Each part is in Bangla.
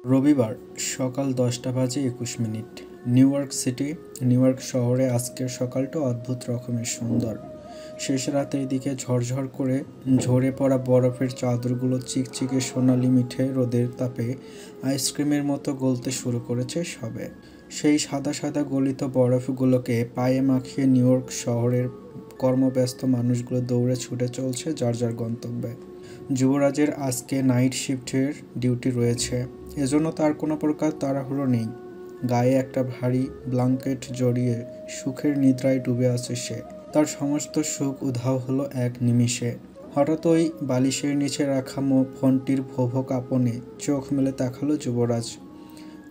রবিবার সকাল ১০টা বাজে ২১ minute. New York city. New York শহরে আজকের সকালটা অদ্ভুত রকমের সুন্দর। শেষ রাতের দিকে ঝরঝর করে ঝরে পড়া বরফের চাদরগুলো চিকচিকে সোনালি মিঠে রোদের তাপে আইসক্রিমের মতো গলতে শুরু করেছে সবে। সেই সাদা সাদা গলিত বরফগুলোকে পায়ে মাখিয়ে নিউ ইয়র্ক শহরের কর্মব্যস্ত মানুষগুলো দৌড়ে ছুটে চলছে যার যার গন্তব্যে। যুবরাজের আজকে নাইট শিফটের ডিউটি রয়েছে, এজন্য তার কোনো প্রকার তাড়াহুড়ো নেই। গায়ে একটা ভারী ব্ল্যাঙ্কেট জড়িয়ে সুখের নিদ্রায় ডুবে আছে সে। তার সমস্ত সুখ উধাও হলো এক নিমিষে। হঠাৎ ওই বালিশের নিচে রাখা ফোনটির ভোভো কাঁপনে চোখ মেলে তাকালো যুবরাজ।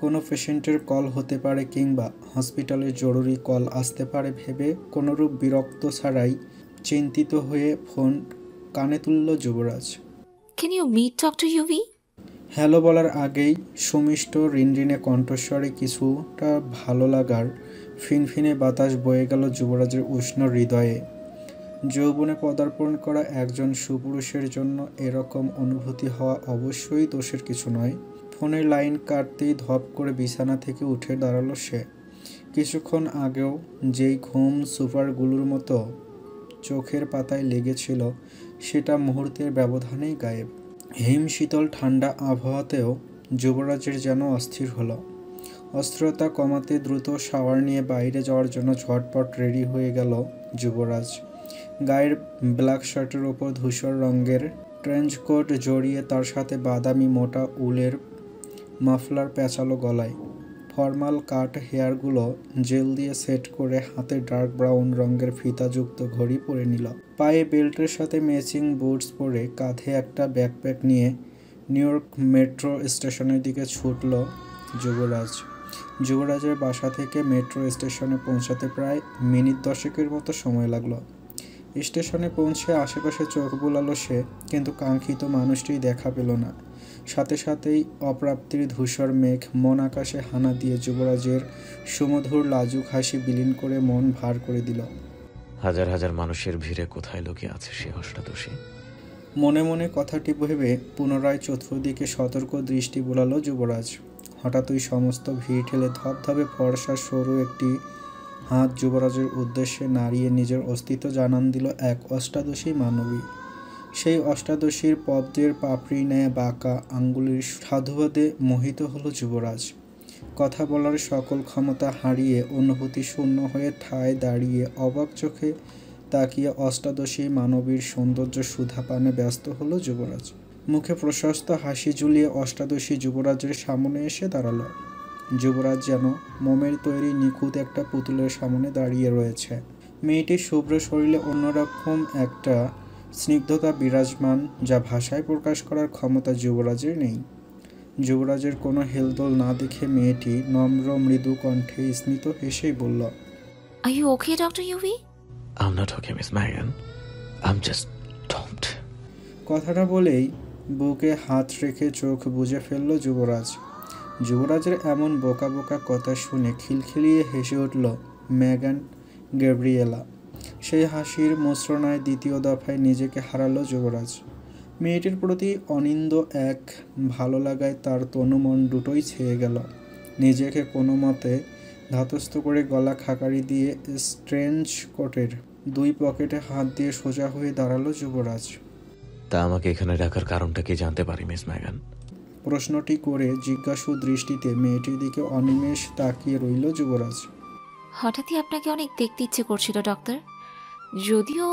কোনো পেশেন্টের কল হতে পারে কিংবা হসপিটালের জরুরি কল আসতে পারে ভেবে কোনোরূপ বিরক্ত ছাড়াই চিন্তিত হয়ে ফোন কানে তুলল যুবরাজ। Can you meet Dr. Yuvi? Hello বলার আগেই সুমিষ্ট রিনরিনে কণ্ঠস্বরে কিছুটা ভালো লাগার ফিনফিনে বাতাস বয়ে গেল যুবরাজের উষ্ণ হৃদয়ে। যৌবনে পদার্পণ করা একজন সুপুরুষের জন্য এরকম অনুভূতি হওয়া অবশ্যই দোষের কিছু নয়। ফোনের লাইন কাটতেই ধপ করে বিছানা থেকে উঠে দাঁড়ালো সে। কিছুক্ষণ আগেও যেই ঘুম সুপারগুলোর মতো চোখের পাতায় লেগেছিল সেটা মুহূর্তের ব্যবধানেই গায়েব। হিম শীতল ঠান্ডা আবহাওয়াতেও যুবরাজের যেন অস্থির হলো। অস্থিরতা কমাতে দ্রুত শাওয়ার নিয়ে বাইরে যাওয়ার জন্য ঝটপট রেডি হয়ে গেল যুবরাজ। গায়ের ব্ল্যাক শার্টের ওপর ধূসর রঙের ট্রেঞ্চ কোট জড়িয়ে তার সাথে বাদামি মোটা উলের মাফলার পেঁচালো গলায়। ফর্মাল কাট হেয়ারগুলো জেল দিয়ে সেট করে হাতে ডার্ক ব্রাউন রঙের ফিতাযুক্ত ঘড়ি পরে নিল। পায়ে বেল্টের সাথে ম্যাচিং বুটস পরে কাঁধে একটা ব্যাকপ্যাক নিয়ে নিউ ইয়র্ক মেট্রো স্টেশনের দিকে ছুটল যুবরাজ। যুবরাজের বাসা থেকে মেট্রো স্টেশনে পৌঁছাতে প্রায় মিনিট 10-এর মতো সময় লাগলো। স্টেশনে পৌঁছে আশেপাশে চোখ বুলালো সে, কিন্তু কাঙ্ক্ষিত মানুষটি দেখা পেল না। সাথে সাথেই অপ্রাপ্তির ধূসর মেঘ মন আকাশে হানা দিয়ে যুবরাজের সুমধুর লাজুক হাসি বিলীন করে মন ভার করে দিল। হাজার হাজার মানুষের ভিড়ে কোথায় লুকিয়ে আছে সে অষ্টাদশী? মনে মনে কথাটি ভেবে পুনরায় চতুর্দিকে সতর্ক দৃষ্টি বুলালো যুবরাজ। হঠাৎ ওই সমস্ত ভিড় ঠেলে ধপধপে ফর্সা সরু একটি হাত যুবরাজের উদ্দেশ্যে নাড়িয়ে নিজের অস্তিত্ব জানান দিল এক অষ্টাদশী মানবী। সেই অষ্টাদশীর পদ্মের পাপড়ি ন্যায় বাঁকা আঙ্গুলির সাধুবাদে মোহিত হলো যুবরাজ। কথা বলার সকল ক্ষমতা হারিয়ে অনুভূতি শূন্য হয়ে ঠায় দাঁড়িয়ে অবাক চোখে তাকিয়ে অষ্টাদশী মানবীর সৌন্দর্য সুধা পানে ব্যস্ত হলো যুবরাজ। মুখে প্রশস্ত হাসি ঝুলিয়ে অষ্টাদশী যুবরাজের সামনে এসে দাঁড়ালো। যুবরাজ যেন মোমের তৈরি নিখুঁত একটা পুতুলের সামনে দাঁড়িয়ে রয়েছে। মেয়েটির শুভ্র শরীরে অন্যরকম একটা স্নিগ্ধতা বিরাজমান, যা ভাষায় প্রকাশ করার ক্ষমতা যুবরাজের নেই। যুবরাজের কোনো হেলদোল না দেখে মেয়েটি নম্র মৃদু কণ্ঠে স্মিত হেসেই বলল, Are you okay, Dr. Yuvi? I'm not okay, Miss Megan. I'm just stumped. কথাটা বলেই বুকে হাত রেখে চোখ বুজে ফেলল যুবরাজ। যুবরাজের এমন বোকা বোকা কথা শুনে খিলখিলিয়ে হেসে উঠল মেগান গ্যাব্রিয়েলা। সেই হাসির মোচড়নায় দ্বিতীয় দফায় নিজেকে হারালো যুবরাজ। মেয়েটির প্রতি অনিন্দ এক ভালো লাগায় তার তনুমন দুটোই ছেয়ে গেল। নিজেকে কোনো মতে ধাতস্থ করে গলা খাকারি দিয়ে স্ট্রেঞ্জ কোটের দুই পকেটে হাত দিয়ে সোজা হয়ে দাঁড়ালো যুবরাজ। তা আমাকে এখানে রাখার কারণটা কি জানতে পারি, মিস ম্যাগান? প্রশ্নটি করে জিজ্ঞাসু দৃষ্টিতে মেয়েটির দিকে অনিমেষ তাকিয়ে রইল যুবরাজ। হঠাৎই আপনাকে অনেক দেখতে ইচ্ছে করছিল ডক্টর। যদিও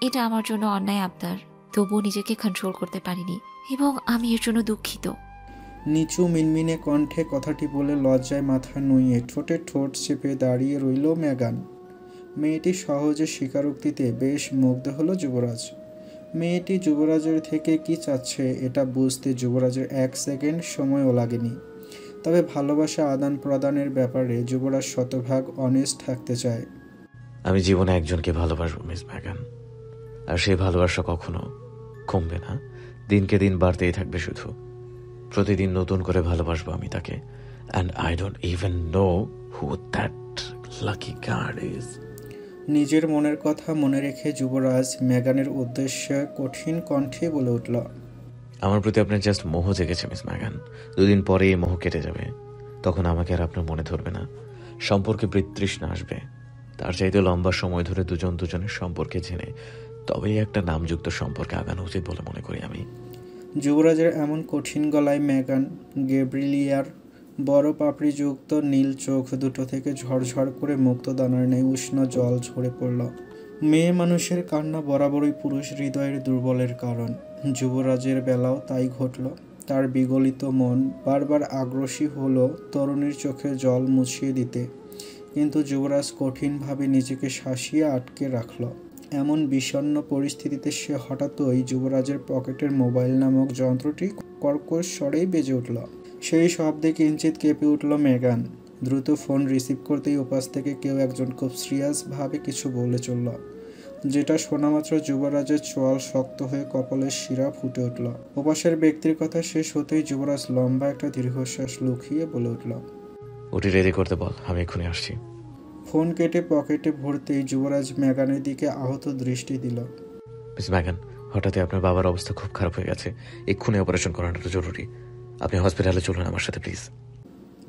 এটা আমার জন্য অন্যায় আবদার, তবুও নিজেকে কন্ট্রোল করতে পারিনি এবং আমি এর জন্য দুঃখিত। নিচু মিনমিনে কণ্ঠে কথাটি বলে লজ্জায় মাথা নুইয়ে ঠোঁটে ঠোঁট চেপে দাঁড়িয়ে রইল মেগান। মেয়েটি সহজে স্বীকারোক্তিতে বেশ মুগ্ধ হলো যুবরাজ। মেয়েটি যুবরাজের থেকে কি চাচ্ছে এটা বুঝতে যুবরাজের 1 সেকেন্ড সময়ও লাগেনি। তবে ভালোবাসা আদান প্রদানের ব্যাপারে যুবরাজ শতভাগ অনেস্ট থাকতে চায়। আমি জীবনে একজনকে ভালোবাসবো, মিস ম্যাগান। আর সেই ভালোবাসা কখনো কমবে না, দিনকে দিন বাড়তেই থাকবে। শুধু প্রতিদিন নতুন করে ভালোবাসবো আমি তাকে। And I don't even know who that lucky guard is. নিজের মনের কথা মনে রেখে যুবরাজ মেগানের উদ্দেশ্যে কঠিন কণ্ঠে বলে উঠল, আমার প্রতি আপনার জাস্ট মোহ জেগেছে মিস ম্যাগান। 2 দিন পরে এই মোহ কেটে যাবে, তখন আমাকে আর আপনার মনে ধরবে না, সম্পর্কে বিতৃষ্ণা আসবে। তার চাইতে লম্বা সময় ধরে দুজন দুজনের সম্পর্কে জেনে তবেই একটা নামযুক্ত সম্পর্কে আগানো উচিত বলে মনে করি আমি। যুবরাজের এমন কঠিন গলায় মেগান গ্যাব্রিলিয়ার বড় পাপড়িযুক্ত নীল চোখ দুটো থেকে ঝরঝর করে মুক্তদানার ন্যায় উষ্ণ জল ঝরে পড়ল। মেয়ে মানুষের কান্না বরাবরই পুরুষ হৃদয়ের দুর্বলের কারণ। যুবরাজের বেলাও তাই ঘটল। তার বিগলিত মন বারবার আগ্রসী হলো তরুণীর চোখে জল মুছিয়ে দিতে, কিন্তু যুবরাজ কঠিনভাবে নিজেকে শাসিয়ে আটকে রাখল। এমন বিষণ্ণ পরিস্থিতিতে সে হঠাৎই যুবরাজের পকেটের মোবাইল নামক যন্ত্রটি কর্কশ স্বরেই বেজে উঠল। সেই শব্দে কিঞ্চিত কেঁপে উঠল মেগান। দ্রুত ফোন রিসিভ করতেই ওপাশ থেকে কেউ একজন খুব সিরিয়াসভাবে কিছু বলে চলল, যেটা শোনামাত্র যুবরাজের চোয়াল শক্ত হয়ে কপালের শিরা ফুটে উঠল। ওপাশের ব্যক্তির কথা শেষ হতেই যুবরাজ লম্বা একটা দীর্ঘশ্বাস লুকিয়ে বলে উঠল, ওটি রেডি করতে বল, আমি এক্ষুনি আসছি। ফোন কেটে পকেটে ভরতেই যুবরাজ মেগানের দিকে আহত দৃষ্টি দিল। মিস ম্যাগান, হঠাৎই আপনার বাবার অবস্থা খুব খারাপ হয়ে গেছে, এক্ষুনি অপারেশন করানোটা জরুরি। আপনি হসপিটালে চলুন আমার সাথে প্লিজ।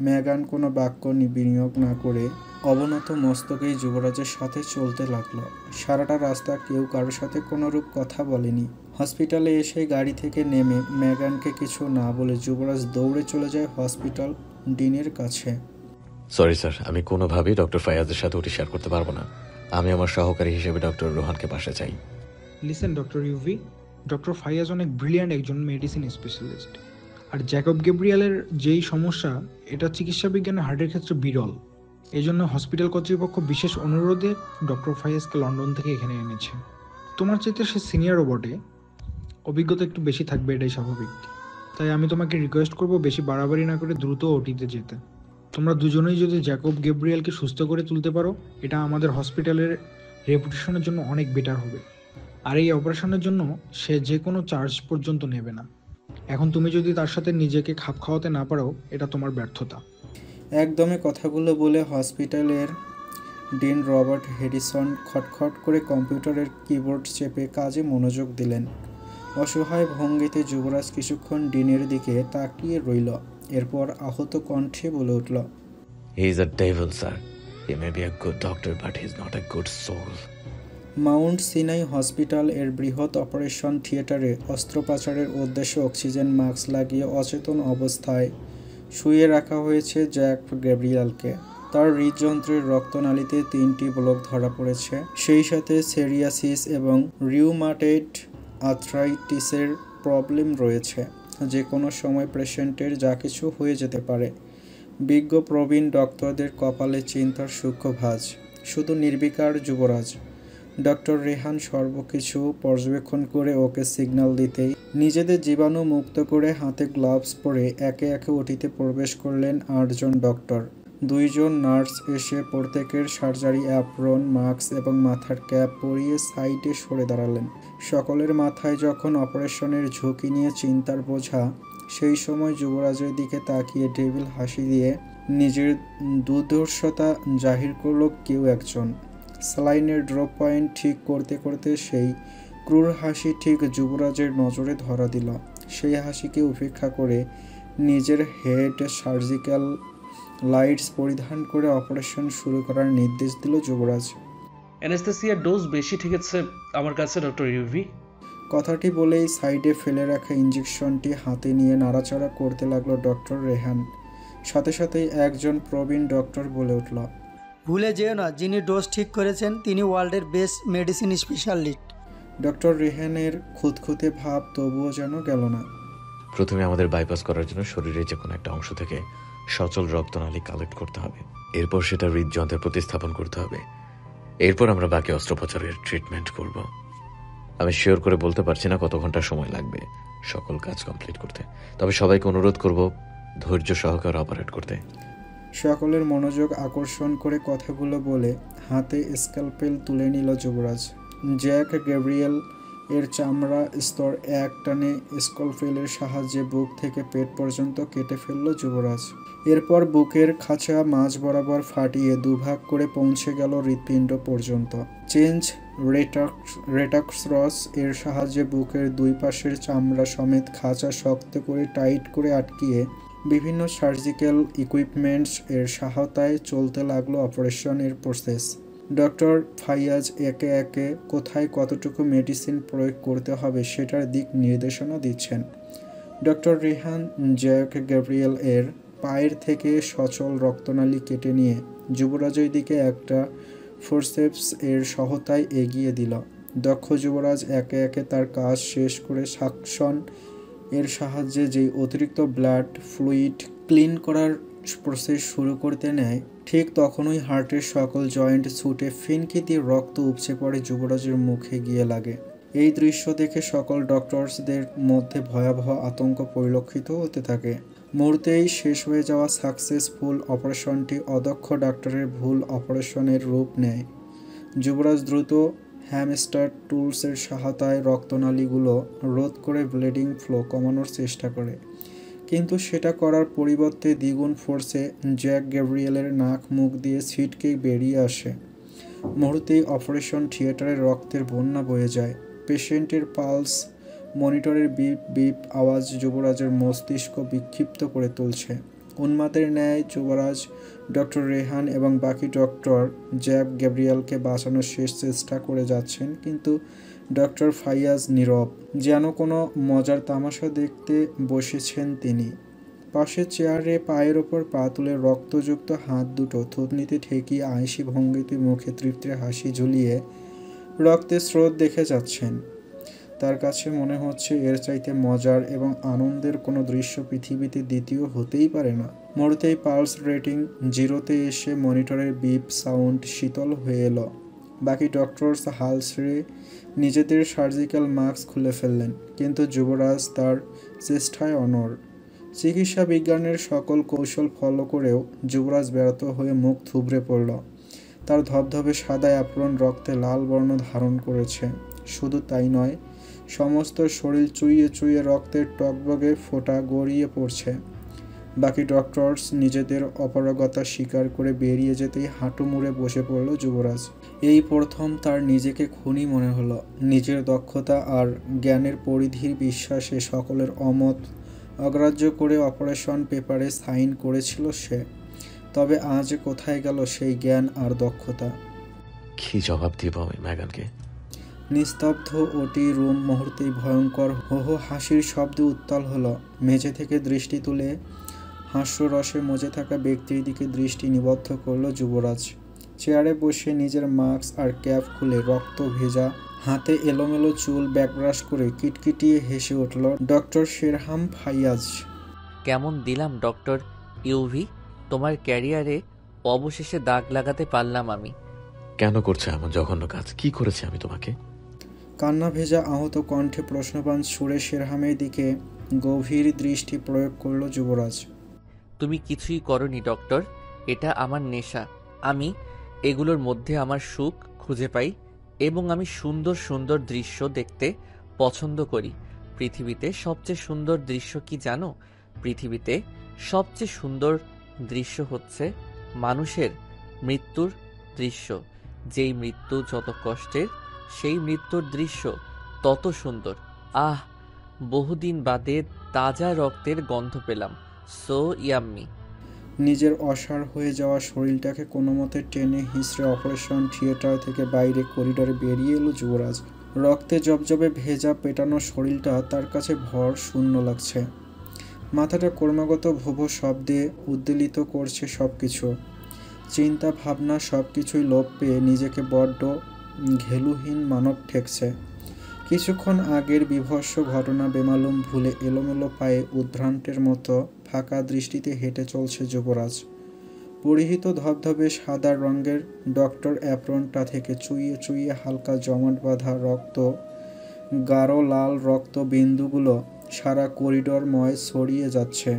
মেগান কোনো বাক্য বিনিয়োগ না করে অবনত মস্তকেই যুবরাজের সাথে চলতে লাগলো। সারাটা রাস্তা কেউ কারোর সাথে কোনোরূপ কথা বলেনি। হসপিটালে এসে গাড়ি থেকে নেমে মেগানকে কিছু না বলে যুবরাজ দৌড়ে চলে যায় হসপিটাল ডিনের কাছে। সরি স্যার, আমি কোনোভাবেই ডক্টর ফায়াজের সাথে ওটি শেয়ার করতে পারবো না। আমি আমার সহকারী হিসেবে ডক্টর রোহানকে পাশে চাই। Listen doctor UV, doctor Fayaz অনেক ব্রিলিয়ান্ট একজন মেডিসিন স্পেশালিস্ট। আর জ্যাকব গ্যাব্রিয়েলের যেই সমস্যা, এটা চিকিৎসা বিজ্ঞানে হার্টের ক্ষেত্রে বিরল। এই জন্য হসপিটাল কর্তৃপক্ষ বিশেষ অনুরোধে ডক্টর ফাইয়াজকে লন্ডন থেকে এখানে এনেছে। তোমার চাইতে সে সিনিয়রও বটে, অভিজ্ঞতা একটু বেশি থাকবে, এটাই স্বাভাবিক। তাই আমি তোমাকে রিকোয়েস্ট করবো বেশি বাড়াবাড়ি না করে দ্রুত ওটিতে যেতে। তোমরা দুজনেই যদি জ্যাকব গ্যাব্রিয়েলকে সুস্থ করে তুলতে পারো, এটা আমাদের হসপিটালের রেপুটেশনের জন্য অনেক বেটার হবে। আর এই অপারেশনের জন্য সে যে কোনো চার্জ পর্যন্ত নেবে না। এখন তুমি যদি তার সাথে নিজেকে খাপ খাওয়াতে না পারো, এটা তোমার ব্যর্থতা। একদমে কথাগুলো বলে হসপিটালের ডিন রবার্ট হ্যারিসন খটখট করে কম্পিউটারের কিবোর্ড চেপে কাজে মনোযোগ দিলেন। অসহায় ভঙ্গিতে যুবরাজ কিছুক্ষণ ডিনের দিকে তাকিয়ে রইল, এরপর আহত কণ্ঠে বলে উঠল, he is a devil sir. He may be a good doctor but he is not a good soul. Mount Sinai hospital এর বৃহৎ অপারেশন থিয়েটারে অস্ত্রোপচারের উদ্দেশ্যে অক্সিজেন মাস্ক লাগিয়ে অচেতন অবস্থায় শুয়ে রাখা হয়েছে জ্যাক গ্যাব্রিয়েলকে। তার হৃদযন্ত্রের রক্তনালীতে 3টি ব্লক ধরা পড়েছে, সেই সাথে সেরিয়াসিস এবং রিউমাটয়েড আর্থ্রাইটিসের প্রবলেম রয়েছে। যে কোনো সময় পেশেন্টের যা কিছু হয়ে যেতে পারে। বিজ্ঞ প্রবীণ ডক্টরদের কপালে চিন্তার সূক্ষ্ম ভাঁজ। শুধু নির্বিকার যুবরাজ। ডক্টর রেহান সর্বকিছু পর্যবেক্ষণ করে ওকে সিগন্যাল দিতেই নিজেদের জীবাণু মুক্ত করে হাতে গ্লাভস পরে একে একে ওটিতে প্রবেশ করলেন 8 জন ডক্টর। 2 জন নার্স এসে প্রত্যেকের সার্জারি অ্যাপ্রন, মাস্ক এবং মাথার ক্যাপ পরিয়ে সাইডে সরে দাঁড়ালেন। সকলের মাথায় যখন অপারেশনের ঝুঁকি নিয়ে চিন্তার বোঝা, সেই সময় যুবরাজের দিকে তাকিয়ে ডেভিল হাসি দিয়ে নিজের দুর্ধর্ষতা জাহির করল কেউ একজন। স্যালাইনের ড্রপ পয়েন্ট ঠিক করতে করতে সেই ক্রূর হাসি ঠিক যুবরাজের নজরে ধরা দিল। সেই হাসিকে উপেক্ষা করে নিজের হেড সার্জিক্যাল লাইটস পরিধান করে অপারেশন শুরু করার নির্দেশ দিল যুবরাজ। অ্যানেস্থেসিয়ার ডোজ বেশি ঠিক আছে আমার কাছে ডক্টর ইউভি। কথাটি বলেই সাইডে ফেলে রাখা ইঞ্জেকশনটি হাতে নিয়ে নাড়াচাড়া করতে লাগলো ডক্টর রেহান। সাথে সাথেই একজন প্রবীণ ডক্টর বলে উঠল, ভুলে যেও না, যিনি ডোজ ঠিক করেছেন তিনি ওয়ার্ল্ডের বেস্ট মেডিসিন স্পেশালিস্ট। ডক্টর রেহানের খুঁতখুঁতে ভাব তবুও যেন গেল না। প্রথমে আমাদের বাইপাস করার জন্য শরীরের যে কোনো একটা অংশ থেকে সচল রক্তনালী কালেক্ট করতে হবে, এরপর সেটা হৃদযন্ত্রে প্রতিস্থাপন করতে হবে, এরপর আমরা বাকি অস্ত্রোপচারের ট্রিটমেন্ট করব। আমি শিওর করে বলতে পারছি না কত ঘন্টা সময় লাগবে সকল কাজ কমপ্লিট করতে, তবে সবাইকে অনুরোধ করব ধৈর্য সহকারে অপারেট করতে। সকলের মনোযোগ আকর্ষণ করে কথাগুলো বলে হাতে স্ক্যালপেল তুলে নিল যুবরাজ। জ্যাক গ্যাব্রিয়েল এর চামড়া স্তর এক টানে স্কলপেলের সাহায্যে বুক থেকে পেট পর্যন্ত কেটে ফেলল যুবরাজ। এরপর বুকের খাঁচা মাঝ বরাবর ফাটিয়ে দুভাগ করে পৌঁছে গেল হৃৎপিণ্ড পর্যন্ত। চেঞ্জ রেটাক্সরস এর সাহায্যে বুকের দুই পাশের চামড়া সমেত খাঁচা শক্ত করে টাইট করে আটকিয়ে বিভিন্ন সার্জিক্যাল ইকুইপমেন্টস এর সহায়তায় চলতে লাগলো অপারেশনের প্রসেস। ডক্টর ফাইয়াজ একে একে কোথায় কতটুকু মেডিসিন প্রয়োগ করতে হবে সেটার দিক নির্দেশনা দিচ্ছেন। ডক্টর রেহান জ্যাক গ্যাব্রিয়েল এর পায়ের থেকে সচল রক্তনালী কেটে নিয়ে যুবরাজের দিকে একটা ফোরসেপস এর সহায়তায় এগিয়ে দিল। দক্ষ যুবরাজ একে একে তার কাজ শেষ করে সাকশন এর সাহায্যে যেই অতিরিক্ত ব্লাড ফ্লুইড ক্লিন করার প্রসেস শুরু করতে নেয়, ঠিক তখনই হার্টের সকল জয়েন্ট ছুটে ফিনকি দিয়ে রক্ত উপচে পড়ে যুবরাজের মুখে গিয়ে লাগে। এই দৃশ্য দেখে সকল ডক্টরসদের মধ্যে ভয়াবহ আতঙ্ক পরিলক্ষিত হতে থাকে। মুহূর্তেই শেষ হয়ে যাওয়া সাকসেসফুল অপারেশনটি অদক্ষ ডাক্তারের ভুল অপারেশনের রূপ নেয়। যুবরাজ দ্রুত হ্যামস্টার টুলসের সহায়তায় রক্তনালীগুলো রোধ করে ব্লিডিং ফ্লো কমানোর চেষ্টা করে, কিন্তু সেটা করার পরিবর্তে দ্বিগুণ ফোর্সে জ্যাক গ্যাব্রিয়েলের নাক মুখ দিয়ে ছিটকে বেরিয়ে আসে। মুহূর্তেই অপারেশন থিয়েটারে রক্তের বন্যা বয়ে যায়। পেশেন্টের পালস মনিটরের বিপ বিপ আওয়াজ যুবরাজের মস্তিষ্ক বিক্ষিপ্ত করে তুলছে। উন্মাদের ন্যায় যুবরাজ ডক্টর রেহান এবং বাকি ডক্টর জ্যাক গ্যাব্রিয়েলকে বাঁচানোর শেষ চেষ্টা করে যাচ্ছেন, কিন্তু ডক্টর ফাইয়াজ নীরব, যেন কোনো মজার তামাশা দেখতে বসেছেন তিনি। পাশের চেয়ারে পায়ের ওপর পা তুলে রক্তযুক্ত হাত দুটো থুতনিতে ঠেকিয়ে আয়েসি ভঙ্গিতে মুখে তৃপ্তির হাসি ঝুলিয়ে রক্তের স্রোত দেখে যাচ্ছেন। তার কাছে মনে হচ্ছে এর চাইতে মজার এবং আনন্দের কোনো দৃশ্য পৃথিবীতে দ্বিতীয় হতেই পারে না। মুহূর্তেই পালস রেটিং 0-তে এসে মনিটরের বিপ সাউন্ড শীতল হয়ে এলো। বাকি ডক্টরস হাল ছেড়ে নিজেদের সার্জিক্যাল মাস্ক খুলে ফেললেন, কিন্তু যুবরাজ তার চেষ্টায় অনড়। চিকিৎসা বিজ্ঞানের সকল কৌশল ফলো করেও যুবরাজ ব্যর্থ হয়ে মুখ থুবড়ে পড়ল। তার ধবধবে সাদা অ্যাপ্রন রক্তে লাল বর্ণ ধারণ করেছে। শুধু তাই নয়, সমস্ত শরীর চুইয়ে চুইয়ে রক্তের টকবগে ফোঁটা গড়িয়ে পড়ছে। বাকি ডক্টরস নিজেদের অপারগতা স্বীকার করে বেরিয়ে যেতেই হাঁটু মুড়ে বসে পড়ল যুবরাজ। এই প্রথম তার নিজেকে খুনি মনে হলো। নিজের দক্ষতা আর জ্ঞানের পরিধির বিশ্বাসে সকলের অমত অগ্রাহ্য করে অপারেশন পেপারে সাইন করেছিল সে। তবে আজ কোথায় গেল সেই জ্ঞান আর দক্ষতা? কি জবাব দিব আমি ম্যাগানকে? নিস্তব্ধ ওটি রুম মুহূর্তেই ভয়ঙ্কর হো হো হাসির শব্দে উত্তাল হলো। মেঝে থেকে দৃষ্টি তুলে হাস্যরসে মজে থাকা ব্যক্তির দিকে দৃষ্টি নিবদ্ধ করল যুবরাজ। চেয়ারে বসে নিজের মাস্ক আর ক্যাপ খুলে রক্ত ভেজা হাতে এলোমেলো চুল ব্যাকব্রাশ করে কিটকিটিয়ে হেসে উঠল ডক্টর শেরহাম ফাইয়াজ। কেমন দিলাম ডক্টর ইউভি? তোমার ক্যারিয়ারে অবশেষে দাগ লাগাতে পারলাম আমি। কেন করছে এমন জঘন্য কাজ? কি করেছে আমি তোমাকে? কান্না ভেজা আহত কণ্ঠে প্রশ্নবান সুরে শেরহামের দিকে গভীর দৃষ্টি প্রয়োগ করল যুবরাজ। তুমি কিছুই করনি ডক্টর, এটা আমার নেশা। আমি এগুলোর মধ্যে আমার সুখ খুঁজে পাই এবং আমি সুন্দর সুন্দর দৃশ্য দেখতে পছন্দ করি। পৃথিবীতে সবচেয়ে সুন্দর দৃশ্য কি জানো? পৃথিবীতে সবচেয়ে সুন্দর দৃশ্য হচ্ছে মানুষের মৃত্যুর দৃশ্য। যেই মৃত্যু যত কষ্টের, সেই মৃত্যুর দৃশ্য তত সুন্দর। আহ, বহুদিন বাদে তাজা রক্তের গন্ধ পেলাম। So yummy. নিজের অসাড় হয়ে যাওয়া শরীরটাকে কোনো মতে টেনে হিঁচড়ে অপারেশন থিয়েটার থেকে বাইরে করিডোরে বেরিয়ে এলো যুবরাজ। রক্তে জবজবে ভেজা পেটানো শরীরটা তার কাছে ভর শূন্য লাগছে। মাথাটা ক্রমাগত ভোভো শব্দে উদ্বেলিত করছে সব কিছু। চিন্তা ভাবনা সব কিছুই লোপ পেয়ে নিজেকে বড্ড ঘেলুহীন মানব ঠেকছে। কিছুক্ষণ আগের বিভৎস ঘটনা বেমালুম ভুলে এলোমেলো পায়ে উদ্ভ্রান্তের মতো ফাঁকা দৃষ্টিতে হেঁটে চলছে যুবরাজ। পরিহিত ধবধবে সাদা রঙের ডক্টর অ্যাপ্রনটা থেকে চুইয়ে চুইয়ে হালকা জমাট বাঁধা রক্ত, গাঢ় লাল রক্ত বিন্দুগুলো সারা করিডোরময় ছড়িয়ে যাচ্ছে।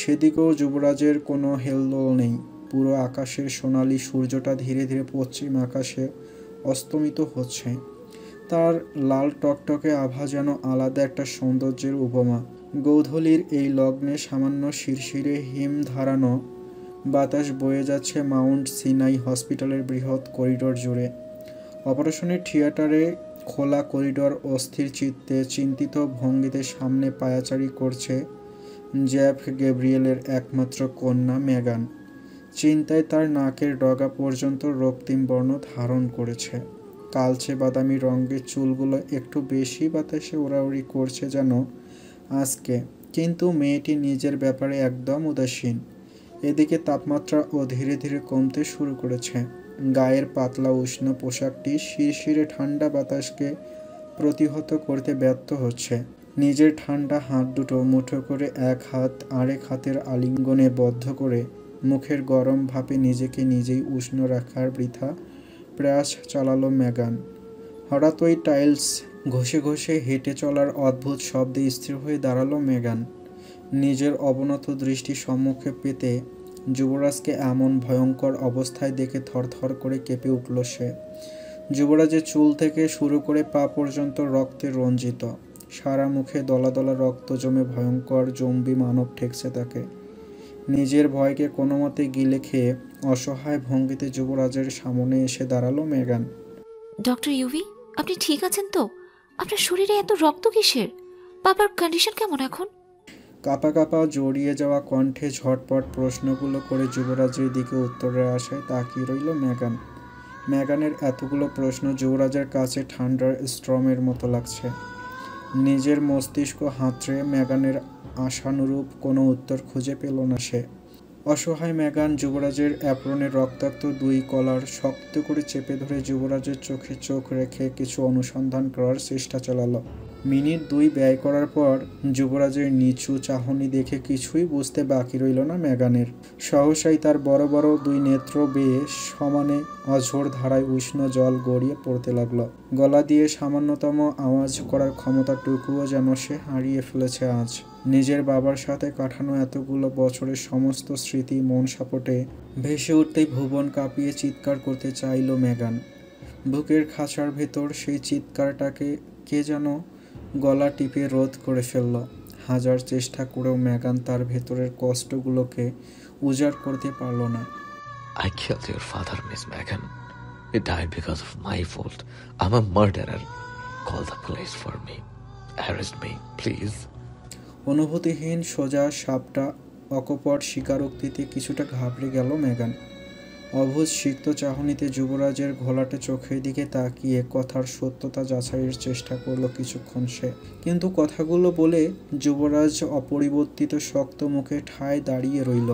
সেদিকেও যুবরাজের কোনো হেলদোল নেই। পুরো আকাশের সোনালি সূর্যটা ধীরে ধীরে পশ্চিম আকাশে অস্তমিত হচ্ছে। তার লাল টকটকে আভা যেন আলাদা একটা সৌন্দর্যের উপমা। গৌধূলির এই লগ্নে সামান্য শিরশিরে হিম ধারানো বাতাস বয়ে যাচ্ছে মাউন্ট সিনাই হসপিটালের বৃহৎ করিডোর জুড়ে। অপারেশনের থিয়েটারে খোলা করিডোর অস্থির চিত্তে চিন্তিত ভঙ্গিতে সামনে পায়াচারি করছে জ্যাক গ্যাব্রিয়েলের একমাত্র কন্যা মেগান। চিন্তায় তার নাকের ডগা পর্যন্ত রক্তিম বর্ণ ধারণ করেছে। কালচে বাদামি রঙের চুলগুলো একটু বেশি বাতাসে ওড়াউড়ি করছে যেন আজকে, কিন্তু মেয়েটি নিজের ব্যাপারে একদম উদাসীন। এদিকে তাপমাত্রাও ধীরে ধীরে কমতে শুরু করেছে। গায়ের পাতলা উষ্ণ পোশাকটি শিরশিরে ঠান্ডা বাতাসকে প্রতিহত করতে ব্যর্থ হচ্ছে। নিজের ঠান্ডা হাত দুটো মুঠো করে এক হাত আরেক হাতের আলিঙ্গনে বদ্ধ করে মুখের গরম ভাপে নিজেকে নিজেই উষ্ণ রাখার বৃথা প্রয়াস চালালো মেগান। হঠাৎ ওই টাইলস ঘষে ঘষে হেঁটে চলার অদ্ভুত শব্দে স্থির হয়ে দাঁড়ালো মেগান। নিজের অবনত দৃষ্টি সম্মুখে পেতে যুবরাজকে এমন ভয়ঙ্কর অবস্থায় দেখে থরথর করে কেঁপে উঠল সে। যুবরাজের চুল থেকে শুরু করে পা পর্যন্ত রক্তে রঞ্জিত, সারা মুখে দলা দলা রক্ত জমে ভয়ঙ্কর জম্বি মানব ঠেকছে তাকে। নিজের ভয়কে কোনো মতে গিলে খেয়ে অসহায় ভঙ্গিতে যুবরাজের সামনে এসে দাঁড়ালো মেগান। ডক্টর ইউভি, আপনি ঠিক আছেন তো? আপনার শরীরে এত রক্ত কিসের? বাবার কন্ডিশন কেমন এখন? কাঁপা কাঁপা জড়িয়ে যাওয়া কণ্ঠে ঝটপট প্রশ্নগুলো করে যুবরাজের দিকে উত্তরের আশায় তাকিয়ে রইল মেগান। মেগানের এতগুলো প্রশ্ন যুবরাজের কাছে ঠান্ডার স্ট্রমের মতো লাগছে। নিজের মস্তিষ্ক হাতড়ে মেগানের আশানুরূপ কোনো উত্তর খুঁজে পেল না সে। অসহায় মেগান যুবরাজের অ্যাপ্রনের রক্তাক্ত দুই কলার শক্ত করে চেপে ধরে যুবরাজের চোখে চোখ রেখে কিছু অনুসন্ধান করার চেষ্টা চালালো। মিনিট দুই ব্যয় করার পর যুবরাজের নিচু চাহনি দেখে কিছুই বুঝতে বাকি রইল না মেগানের। সহসাই তার বড় বড় দুই নেত্র বেয়ে সমানে অঝোর ধারায় উষ্ণ জল গড়িয়ে পড়তে লাগলো। গলা দিয়ে সামান্যতম আওয়াজ করার ক্ষমতাটুকুও যেন সে হারিয়ে ফেলেছে আজ। নিজের বাবার সাথে কাটানো এতগুলো বছরের সমস্ত স্মৃতি মন সাপটে ভেসে উঠতেই ভুবন কাঁপিয়ে চিৎকার করতে চাইল মেগান। বুকের খাঁচার ভেতর সেই চিৎকারটাকে কে যেন গলা টিপে রোধ করে ফেলল। হাজার চেষ্টা করেও মেগান তার ভেতরের কষ্টগুলোকে উজাড় করতে পারল না। I killed your father, Miss Megan. He died because of my fault. I'm a murderer. Call the police for me. Arrest me, please. অনুভূতিহীন সোজা সাপটা অকপট স্বীকারোক্তিতে কিছুটা ঘাবড়ে গেল মেগান। অভুজ সিক্ত চাহনিতে যুবরাজের ঘোলাটে চোখের দিকে তাকিয়ে কথার সত্যতা যাচাইয়ের চেষ্টা করলো কিছুক্ষণ সে। কিন্তু কথাগুলো বলে যুবরাজ অপরিবর্তিত শক্ত মুখে ঠায় দাঁড়িয়ে রইল।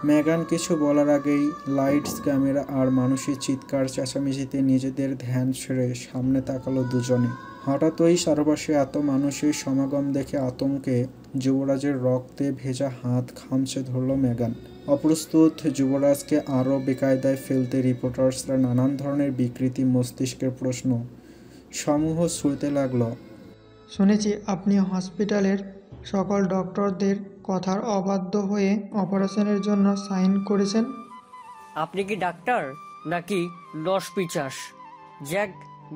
মেগান কিছু বলার আগেই লাইটস, ক্যামেরা আর মানুষের চিৎকার চেঁচামেচিতে নিজেদের ধ্যান ছেড়ে সামনে তাকালো দুজনে। হঠাৎ ওই চারপাশে এত মানুষের সমাগম দেখে আতঙ্কে যুবরাজের রক্তে ভেজা হাত খামচে ধরল মেগান। অপ্রস্তুত যুবরাজকে আরও বেকায়দায় ফেলতে রিপোর্টার্সরা নানান ধরনের বিকৃতি মস্তিষ্কের প্রশ্ন সমূহ ছুঁড়তে লাগলো। শুনেছি আপনি হসপিটালের সকল ডক্টরদের কথার অবাধ্য হয়ে অপারেশনের জন্য সাইন করেছেন। আপনি কি ডাক্তার নাকি নস পিচাস? জ্যাক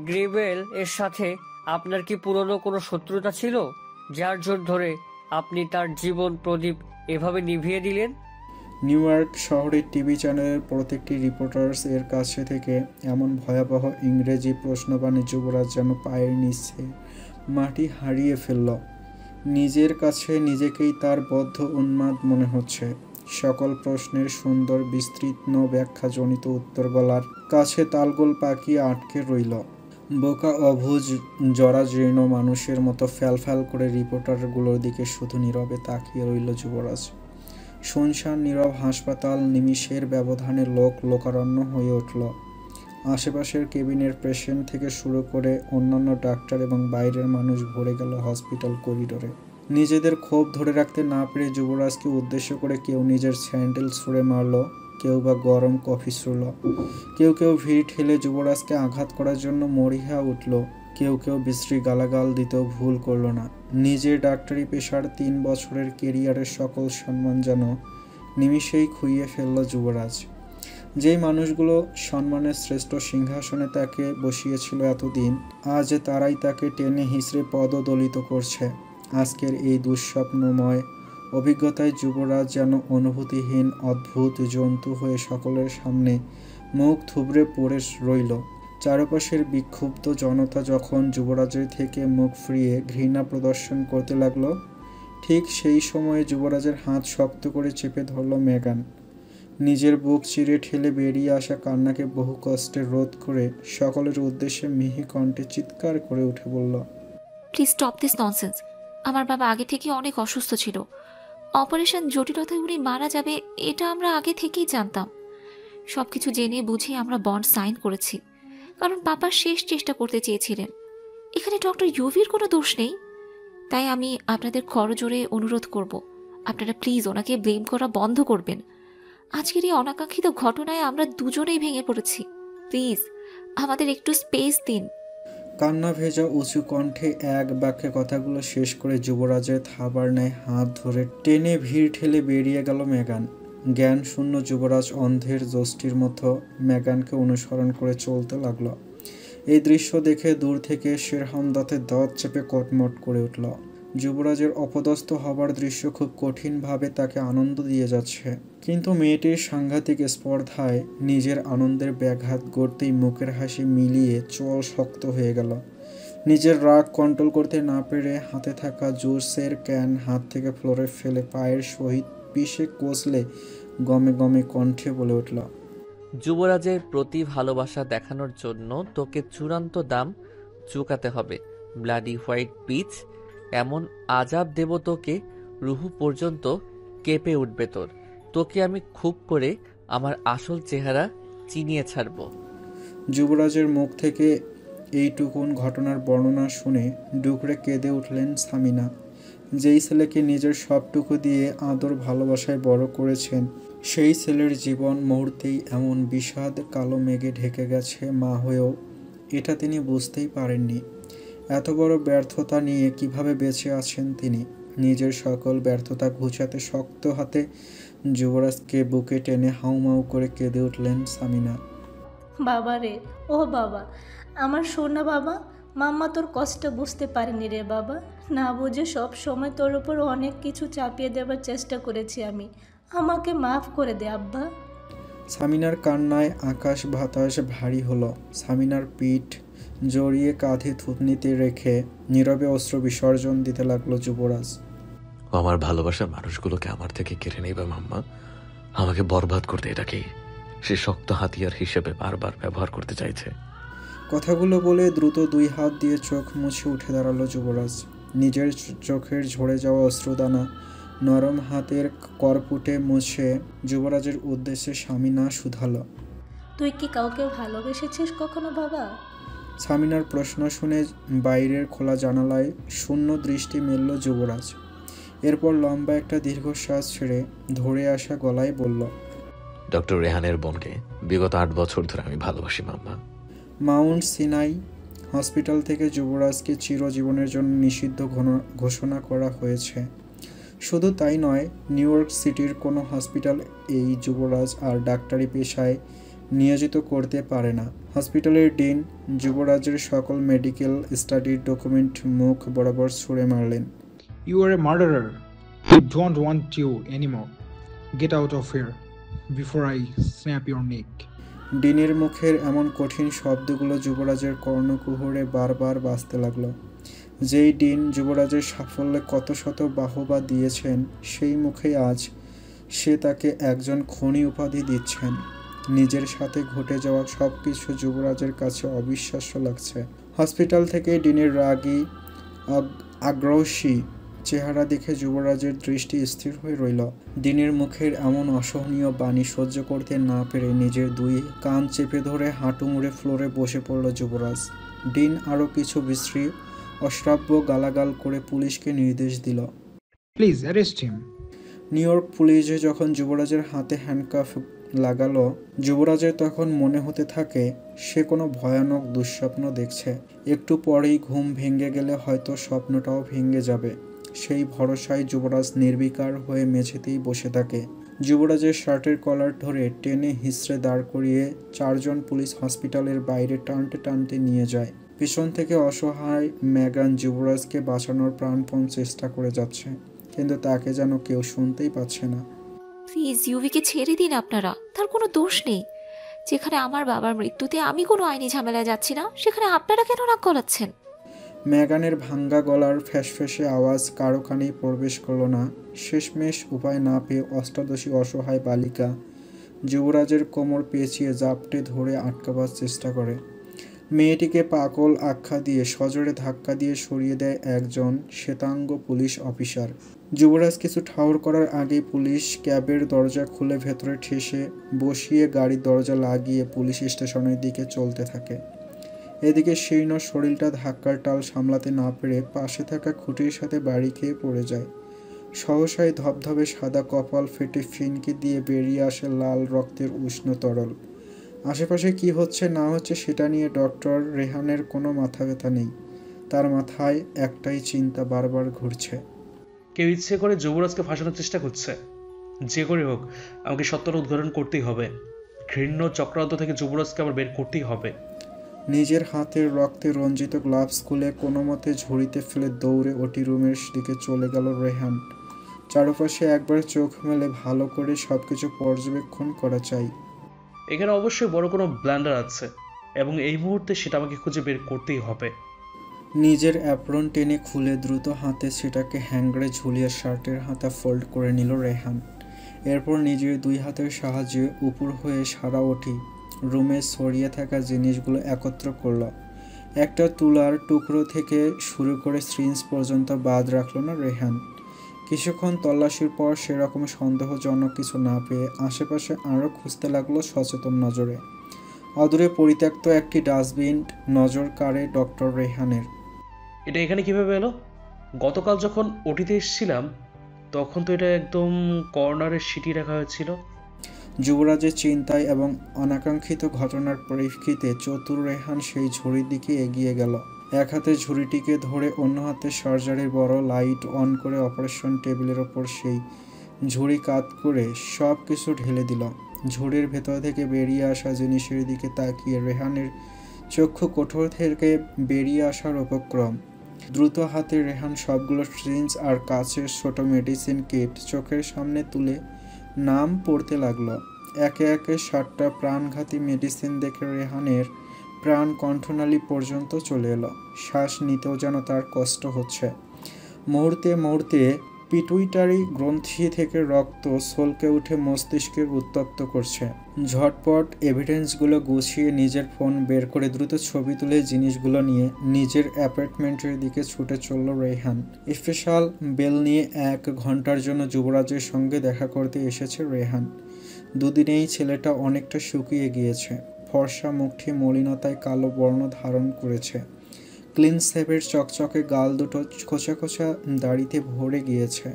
গ্রেবেল এর সাথে আপনার কি পুরনো কোনো শত্রুতা ছিল, যার জোর ধরে আপনি তার জীবন প্রদীপ এভাবে নিভিয়ে দিলেন? নিউ ইয়র্ক শহরের টিভি চ্যানেলের প্রত্যেকটি রিপোর্টার্স এর কাছে থেকে এমন ভয়াবহ ইংরেজি প্রশ্নবাণী যুবরাজ যেন পায়ের নিচে মাটি হারিয়ে ফেলল। নিজের কাছে নিজেকেই তার বদ্ধ উন্মাদ মনে হচ্ছে। সকল প্রশ্নের সুন্দর বিস্তৃত ব্যাখ্যাজনিত উত্তর গলার কাছে তালগোল পাকিয়ে আটকে রইল। বোকা অবুঝ জরাজীর্ণ মানুষের মতো ফ্যালফ্যাল করে রিপোর্টারগুলোর দিকে শুধু নীরবে তাকিয়ে রইল যুবরাজ। শুনশান নীরব হাসপাতাল নিমিষের ব্যবধানে লোক লোকারণ্য হয়ে উঠল। আশেপাশের কেবিনের পেশেন্ট থেকে শুরু করে অন্যান্য ডাক্তার এবং বাইরের মানুষ ভরে গেল হসপিটাল করিডোরে। নিজেদের ক্ষোভ ধরে রাখতে না পেরে যুবরাজকে উদ্দেশ্য করে কেউ নিজের স্যান্ডেল ছুঁড়ে মারল, কেউ বা গরম কফি ছুঁড়ল, কেউ কেউ ভিড় ঠেলে যুবরাজকে আঘাত করার জন্য মরিহা উঠল, কেউ কেউ বিশ্রী গালাগাল দিতেও ভুল করল না। নিজের ডাক্তারি পেশার 3 বছরের কেরিয়ারের সকল সম্মান যেন নিমিষেই খুইয়ে ফেলল যুবরাজ। যেই মানুষগুলো সম্মানের শ্রেষ্ঠ সিংহাসনে তাকে বসিয়েছিল এতদিন, আজ তারাই তাকে টেনে হিঁচড়ে পদদলিত করছে। আজকের এই দুঃস্বপ্নময় অভিজ্ঞতায় যুবরাজ যেন অনুভূতিহীন অদ্ভুত জন্তু হয়ে সকলের সামনে মুখ থুবড়ে পড়ে রইল। চারপাশের বিক্ষুব্ধ জনতা যখন যুবরাজের থেকে মুখ ফিরিয়ে ঘৃণা প্রদর্শন করতে লাগলো, ঠিক সেই সময়ে যুবরাজের হাত শক্ত করে চেপে ধরল মেগান। নিজের বুক চিরে ঠেলে বেরিয়ে আসা কান্নাকে বহু কষ্টে রোধ করে সকলের উদ্দেশ্যে মিহি কণ্ঠে চিৎকার করে উঠে বলল, প্লিজ স্টপ দিস ননসেন্স। আমার বাবা আগে থেকে অনেক অসুস্থ ছিল। অপারেশন জটিলতায় উনি মারা যাবে এটা আমরা আগে থেকেই জানতাম। সবকিছু জেনে বুঝে আমরা বন্ড সাইন করেছি, কারণ পাপা শেষ চেষ্টা করতে চেয়েছিলেন। এখানে ডক্টর ইউভির কোনো দোষ নেই। তাই আমি আপনাদের করজোড়ে অনুরোধ করব, আপনারা প্লিজ ওনাকে ব্লেম করা বন্ধ করবেন। আজকের এই অনাকাঙ্ক্ষিত ঘটনায় আমরা দুজনেই ভেঙে পড়েছি। প্লিজ আমাদের একটু স্পেস দিন। কান্না ভেজা উঁচু কণ্ঠে এক বাক্যে কথাগুলো শেষ করে যুবরাজের থাবার ন্যায় হাত ধরে টেনে ভিড় ঠেলে বেরিয়ে গেল মেগান। জ্ঞান শূন্য যুবরাজ অন্ধের যষ্টির মতো মেগানকে অনুসরণ করে চলতে লাগলো। এই দৃশ্য দেখে দূর থেকে শেরহামদাতে দাঁত চেপে কটমট করে উঠল। যুবরাজের অপদস্থ হবার দৃশ্য খুব কঠিনভাবে তাকে আনন্দ দিয়ে যাচ্ছে, কিন্তু মেয়েটির সাংঘাতিক স্পর্ধায় নিজের আনন্দের ব্যাঘাত গড়তেই মুখের হাসি মিলিয়ে চোয়াল শক্ত হয়ে গেল। নিজের রাগ কন্ট্রোল করতে না পেরে হাতে থাকা জুসের ক্যান হাত থেকে ফ্লোরে ফেলে পায়ের সহিত পিষে কষলে গমে গমে কণ্ঠে বলে উঠল, যুবরাজের প্রতি ভালোবাসা দেখানোর জন্য তোকে চূড়ান্ত দাম চুকাতে হবে। ব্লাডি হোয়াইট পিচ, এমন আজাব দেব তোকে রুহু পর্যন্ত কেঁপে উঠবে তোর। তোকে আমি খুব করে আমার আসল চেহারা চিনিয়ে ছাড়ব। যুবরাজের মুখ থেকে এইটুকুন ঘটনার বর্ণনা শুনে ডুকরে কেঁদে উঠলেন সামিনা। যেই ছেলেকে নিজের সবটুকু দিয়ে আদর ভালোবাসায় বড় করেছেন, সেই ছেলের জীবন মুহূর্তেই এমন বিষাদ কালো মেঘে ঢেকে গেছে মা হয়েও এটা তিনি বুঝতেই পারেননি। এত বড় ব্যর্থতা নিয়ে কিভাবে বেঁচে আছেন তিনি। নিজের সকল ব্যর্থতা ঘুচাতে শক্ত হাতে যুবরাজকে বুকে টেনে হাউমাউ করে কেঁদে উঠলেন সামিনা। বাবা রে, ও বাবা, আমার সোনা বাবা, মাম্মা তোর কষ্ট বুঝতে পারেনি রে বাবা। না বুঝে সব সময় তোর উপর অনেক কিছু চাপিয়ে দেওয়ার চেষ্টা করেছি আমি। আমাকে মাফ করে দে আব্বা। সামিনার কান্নায় আকাশ বাতাস ভারী হলো। সামিনার পিঠ জড়িয়ে কাঁধে থুতনিতে রেখে নীরবে অস্ত্র বিসর্জন দিতে লাগলো যুবরাজ। আমার ভালোবাসার মানুষগুলোকে আমার থেকে কেড়ে নেবে মাম্মা, আমাকে বরবাদ করতে এটাকেই সে শক্ত হাতিয়ার হিসেবে বারবার ব্যবহার করতে চাইছে। কথাগুলো বলে দ্রুত দুই হাত দিয়ে চোখ মুছে উঠে দাঁড়ালো যুবরাজ। নিজের চোখের ঝরে যাওয়া অশ্রুদানা নরম হাতের করপুটে মুছে যুবরাজের উদ্দেশ্যে সামিনা শুধালো, তুই কি কাউকে ভালোবেসেছিস কখনো বাবা? সামিনার প্রশ্ন শুনে বাইরের খোলা জানালায় শূন্য দৃষ্টি মেলল যুবরাজ। এরপর লম্বা একটা দীর্ঘশ্বাস ছেড়ে ধরে আসা গলায় বলল, ডক্টর রেহানের বোনকে বিগত 8 বছর ধরে আমি ভালোবাসি মাম্মা। মাউন্ট সিনাই হসপিটাল থেকে যুবরাজকে চিরজীবনের জন্য নিষিদ্ধ ঘোষণা করা হয়েছে। শুধু তাই নয়, নিউ ইয়র্ক সিটির কোনো হসপিটাল এই যুবরাজ আর ডাক্তারি পেশায় নিয়োজিত করতে পারে না। হসপিটালের ডিন যুবরাজের সকল মেডিকেল স্টাডির ডকুমেন্ট মুখ বরাবর ছুঁড়ে মারলেন। You are a murderer. I don't want you anymore. Get out of here before I snap your neck. ডিনের মুখের এমন কঠিন শব্দগুলো যুবরাজের কর্ণকুহরে বারবার বাজতে লাগলো। যেই ডিন যুবরাজের সাফল্যে কত শত বাহবা দিয়েছেন, সেই মুখেই আজ সে তাকে একজন খুনি উপাধি দিচ্ছেন। নিজের সাথে ঘটে যাওয়া সব কিছু যুবরাজের কাছে অবিশ্বাস্য লাগছে। হসপিটাল থেকে ডিনের রাগী আগ্রাসী চেহারা দেখে যুবরাজের দৃষ্টি স্থির হয়ে রইল। ডিনের মুখের এমন অসহনীয় বাণী সহ্য করতে না পেরে নিজের দুই কান চেপে ধরে হাঁটু মুড়ে ফ্লোরে বসে পড়ল যুবরাজ। ডিন আরও কিছু বিশ্রী অশ্রাব্য গালাগাল করে পুলিশকে নির্দেশ দিল, Please arrest him. New York police যখন যুবরাজের হাতে হ্যান্ডকাফ লাগালো, যুবরাজের তখন মনে হতে থাকে সে কোনো ভয়ানক দুঃস্বপ্ন দেখছে। একটু পরেই ঘুম ভেঙে গেলে হয়তো স্বপ্নটাও ভেঙে যাবে। সেই ভরসায় যুবরাজ নির্বিকার হয়ে মেঝেতেই বসে থাকে। যুবরাজের শার্টের কলার ধরে টেনে হিঁচড়ে দাঁড় করিয়ে 4 জন পুলিশ হসপিটালের বাইরে টানতে টানতে নিয়ে যায়। পিছন থেকে অসহায় মেগান যুবরাজকে বাঁচানোর প্রাণপণ চেষ্টা করে যাচ্ছে, কিন্তু তাকে যেন কেউ শুনতেই পাচ্ছে না। প্লিজ ইউভিকে ছেড়ে দিন আপনারা, তার কোনো দোষ নেই। যেখানে আমার বাবার মৃত্যুতে আমি কোনো আইনি ঝামেলায় যাচ্ছি না, সেখানে আপনারা কেন রাগ গলাচ্ছেন? মেগানের ভাঙ্গা গলার ফ্যাসফ্যাসে আওয়াজ কারো কানেই প্রবেশ করল না। শেষমেশ উপায় না পেয়ে অষ্টাদশী অসহায় বালিকা যুবরাজের কোমর পেঁচিয়ে জাপটে ধরে আটকাবার চেষ্টা করে। মেয়েটিকে পাগল আখ্যা দিয়ে সজোরে ধাক্কা দিয়ে সরিয়ে দেয় একজন শ্বেতাঙ্গ পুলিশ অফিসার। যুবরাজ কিছু ঠাউর করার আগেই পুলিশ ক্যাবের দরজা খুলে ভেতরে ঠেসে বসিয়ে গাড়ির দরজা লাগিয়ে পুলিশ স্টেশনের দিকে চলতে থাকে। এদিকে শীর্ণ শরীরটা ধাক্কার টাল সামলাতে না পেরে পাশে থাকা খুঁটির সাথে বাড়ি খেয়ে পড়ে যায়। সহসাই ধবধবে সাদা কপাল ফেটে ফিনকি দিয়ে বেরিয়ে আসে লাল রক্তের উষ্ণ তরল। আশেপাশে কি হচ্ছে না হচ্ছে সেটা নিয়ে ডক্টর রেহানের কোনো মাথা ব্যথা নেই। তার মাথায় একটাই চিন্তা বারবার ঘুরছে। কেউ ইচ্ছে করে যুবরাজকে ফাঁসানোর চেষ্টা করছে। যে করে হোক আমাকে সত্যটা উদ্ঘাটন করতেই হবে। ঘৃণ্য চক্রান্ত থেকে যুবরাজকে আবার বের করতেই হবে। নিজের হাতের রক্তে রঞ্জিত গ্লাভস খুলে কোনো মতে ঝুড়িতে ফেলে দৌড়ে ওটি রুমের দিকে চলে গেল রেহান। চারপাশে একবার চোখ মেলে ভালো করে সবকিছু পর্যবেক্ষণ করা চাই। এখানে অবশ্যই বড় কোনো ব্ল্যান্ডার আছে এবং এই মুহূর্তে সেটা আমাকে খুঁজে বের করতেই হবে। নিজের অ্যাপ্রন টেনে খুলে দ্রুত হাতে সেটাকে হ্যাঙ্গারে ঝুলিয়ে শার্টের হাতা ফোল্ড করে নিল রেহান। এরপর নিজের 2 হাতের সাহায্যে উপর হয়ে সারা ওঠি রুমে ছড়িয়ে থাকা জিনিসগুলো একত্র করল। একটা তুলার টুকরো থেকে শুরু করে সিরিঞ্জ পর্যন্ত বাদ রাখল না রেহান। কিছুক্ষণ তল্লাশির পর সেরকম সন্দেহজনক কিছু না পেয়ে আশেপাশে আরও খুঁজতে লাগলো সচেতন নজরে। অদূরে পরিত্যক্ত একটি ডাস্টবিন নজর কাড়ে ডক্টর রেহানের। এটা এখানে কিভাবে এলো? গতকাল যখন ওটিতে এসেছিলাম তখন তো এটা একদম কর্নারের সিটি রাখা হয়েছিল। যুবরাজের চিন্তায় এবং অনাকাঙ্ক্ষিত ঘটনার পরিপ্রেক্ষিতে চতুর রেহান সেই ঝুড়ির দিকে এগিয়ে গেল। এক হাতে ঝুড়িটিকে ধরে অন্য হাতে সার্জারির বড় লাইট অন করে অপারেশন টেবিলের ওপর সেই ঝুড়ি কাত করে সব কিছু ঢেলে দিল। ঝুড়ির ভেতর থেকে বেরিয়ে আসা জিনিসের দিকে তাকিয়ে রেহানের চক্ষু কোঠর থেকে বেরিয়ে আসার উপক্রম। দ্রুত হাতে রেহান সবগুলো সিরিঞ্জ আর কাচের ছোট মেডিসিন কিট চোখের সামনে তুলে নাম পড়তে লাগলো। একে একে 7টা প্রাণঘাতী মেডিসিন দেখে রেহানের প্রাণ কণ্ঠনালী পর্যন্ত চলে এলো। শ্বাস নিতেও যেন তার কষ্ট হচ্ছে। মুহূর্তে মুহূর্তে পিটুইটারি গ্রন্থি থেকে রক্ত ছলকে উঠে মস্তিষ্কের উত্তপ্ত করছে। ঝটপট এভিডেন্সগুলো গুছিয়ে নিজের ফোন বের করে দ্রুত ছবি তুলে জিনিসগুলো নিয়ে নিজের অ্যাপার্টমেন্টের দিকে ছুটে চলল রেহান। স্পেশাল বেল নিয়ে 1 ঘন্টার জন্য যুবরাজের সঙ্গে দেখা করতে এসেছে রেহান। দুদিনেই ছেলেটা অনেকটা শুকিয়ে গিয়েছে। ফর্সা মুখটি মলিনতায় কালো বর্ণ ধারণ করেছে। ক্লিন শেভের চকচকে গাল দুটো খোঁচা খোঁচা দাড়িতে ভরে গিয়েছে।